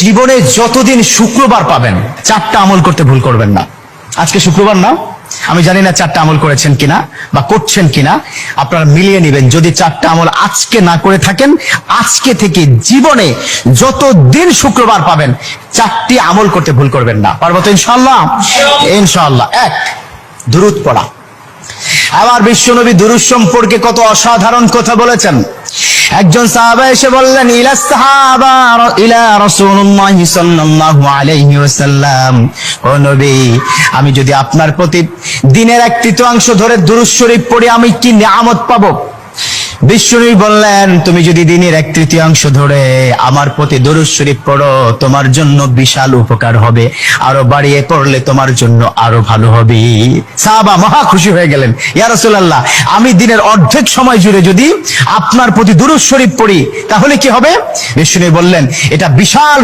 জীবনে যতদিন শুক্রবার পাবেন 4টা আমল করতে ভুল করবেন না। আজকে শুক্রবার না, আমি জানি না 4টা আমল করেছেন কিনা বা করছেন কিনা, আপনারা মিলিয়ে নেবেন। যদি 4টা আমল আজকে না করে থাকেন, আজকে থেকে জীবনে যতদিন শুক্রবার পাবেন 4টি আমল করতে ভুল করবেন না। পারবো তো ইনশাআল্লাহ? ইনশাআল্লাহ। 1, দুরূদ পড়া। আবার বিশ্বনবী দুরূদ সম্পর্কে কত অসাধারণ কথা বলেছেন। একজন সাহাবা এসে বললেন, ইলা রাসূলুল্লাহ সাল্লাল্লাহু আলাইহি ওয়াসাল্লাম, ও নবী, আমি যদি আপনার প্রতি দিনের 1/3 ধরে দুরূদ শরীফ পড়ি আমি কি নিয়ামত পাবো? বিশ্বনবী বললেন, তুমি যদি দিনের 1/3 ধরে আমার প্রতি দুরূদ শরীফ পড়ো তোমার জন্য বিশাল উপকার হবে, আরো বাড়িয়ে পড়লে তোমার জন্য আরো ভালো হবে। সাহাবা মহা খুশি হয়ে গেলেন, ইয়া রাসূলুল্লাহ, আমি দিনের অর্ধেক সময় জুড়ে যদি আপনার প্রতি দুরূদ শরীফ পড়ি তাহলে কি হবে? বিশ্বনবী বললেন, এটা বিশাল